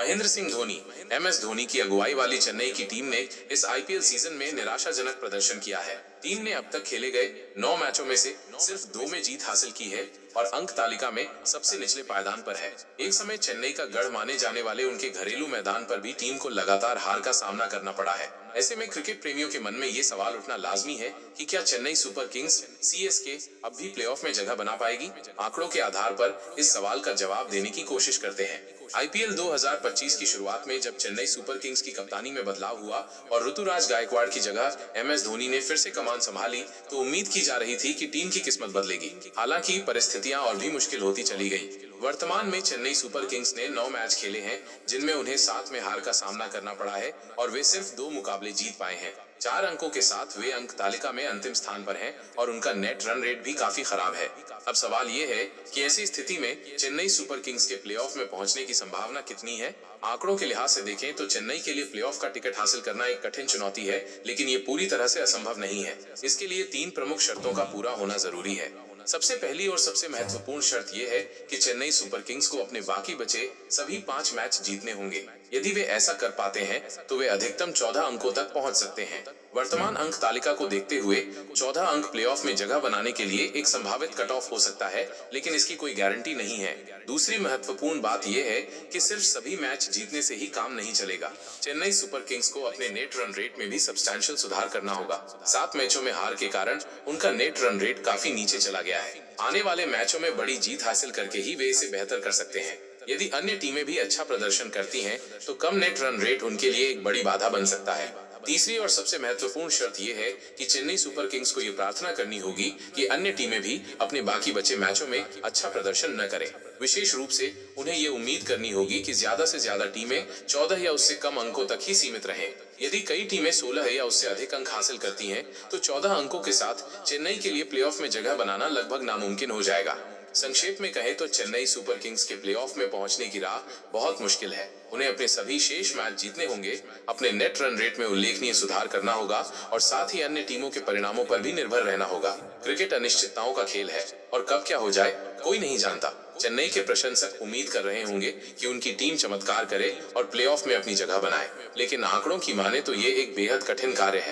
Mahendra Singh Dhoni, MS Dhoni की अगुवाई वाली चेन्नई की टीम ने इस आईपीएल सीजन में निराशाजनक प्रदर्शन किया है। टीम ने अब तक खेले गए 9 मैचों में से सिर्फ 2 में जीत हासिल की है और अंक तालिका में सबसे निचले पायदान पर है। एक समय चेन्नई का गढ़ माने जाने वाले उनके घरेलू मैदान पर भी टीम को लगातार हार का सामना करना पड़ा है। ऐसे में क्रिकेट प्रेमियों के मन में ये सवाल उठना लाजमी है कि क्या चेन्नई सुपर किंग्स सीएसके अब भी प्लेऑफ में जगह बना पाएगी। आंकड़ों के आधार पर इस सवाल का जवाब देने की कोशिश करते हैं। आईपीएल 2025 की शुरुआत में जब चेन्नई सुपर किंग्स की कप्तानी में बदलाव हुआ और ऋतुराज गायकवाड़ की जगह एमएस धोनी ने फिर से कमान संभाली, तो उम्मीद की जा रही थी कि टीम की किस्मत बदलेगी। हालांकि परिस्थितियां और भी मुश्किल होती चली गईं। वर्तमान में चेन्नई सुपर किंग्स ने 9 मैच खेले हैं, जिनमें उन्हें 7 में हार का सामना करना पड़ा है और वे सिर्फ 2 मुकाबले जीत पाए हैं। 4 अंकों के साथ वे अंक तालिका में अंतिम स्थान पर हैं और उनका नेट रन रेट भी काफी खराब है। अब सवाल ये है कि ऐसी स्थिति में चेन्नई सुपर किंग्स के प्लेऑफ में पहुंचने की संभावना कितनी है। आंकड़ों के लिहाज से देखें तो चेन्नई के लिए प्लेऑफ का टिकट हासिल करना एक कठिन चुनौती है, लेकिन ये पूरी तरह से असंभव नहीं है। इसके लिए 3 प्रमुख शर्तों का पूरा होना जरूरी है। सबसे पहली और सबसे महत्वपूर्ण शर्त यह है कि चेन्नई सुपर किंग्स को अपने बाकी बचे सभी 5 मैच जीतने होंगे। यदि वे ऐसा कर पाते हैं तो वे अधिकतम 14 अंकों तक पहुंच सकते हैं। वर्तमान अंक तालिका को देखते हुए 14 अंक प्लेऑफ में जगह बनाने के लिए एक संभावित कट ऑफ हो सकता है, लेकिन इसकी कोई गारंटी नहीं है। दूसरी महत्वपूर्ण बात यह है कि सिर्फ सभी मैच जीतने से ही काम नहीं चलेगा। चेन्नई सुपर किंग्स को अपने नेट रन रेट में भी सब्सटैंशियल सुधार करना होगा। 7 मैचों में हार के कारण उनका नेट रन रेट काफी नीचे चला गया है। आने वाले मैचों में बड़ी जीत हासिल करके ही वे इसे बेहतर कर सकते हैं। यदि अन्य टीमें भी अच्छा प्रदर्शन करती हैं, तो कम नेट रन रेट उनके लिए एक बड़ी बाधा बन सकता है। तीसरी और सबसे महत्वपूर्ण शर्त यह है कि चेन्नई सुपर किंग्स को यह प्रार्थना करनी होगी कि अन्य टीमें भी अपने बाकी बचे मैचों में अच्छा प्रदर्शन न करें। विशेष रूप से उन्हें यह उम्मीद करनी होगी कि ज्यादा से ज्यादा टीमें 14 या उससे कम अंकों तक ही सीमित रहें। यदि कई टीमें 16 या उससे अधिक अंक हासिल करती हैं, तो 14 अंकों के साथ चेन्नई के लिए प्लेऑफ में जगह बनाना लगभग नामुमकिन हो जाएगा। संक्षेप में कहें तो चेन्नई सुपर किंग्स के प्लेऑफ में पहुंचने की राह बहुत मुश्किल है। उन्हें अपने सभी शेष मैच जीतने होंगे, अपने नेट रन रेट में उल्लेखनीय सुधार करना होगा और साथ ही अन्य टीमों के परिणामों पर भी निर्भर रहना होगा। क्रिकेट अनिश्चितताओं का खेल है और कब क्या हो जाए कोई नहीं जानता। चेन्नई के प्रशंसक उम्मीद कर रहे होंगे कि उनकी टीम चमत्कार करे और प्लेऑफ में अपनी जगह बनाए, लेकिन आंकड़ों की माने तो ये एक बेहद कठिन कार्य है।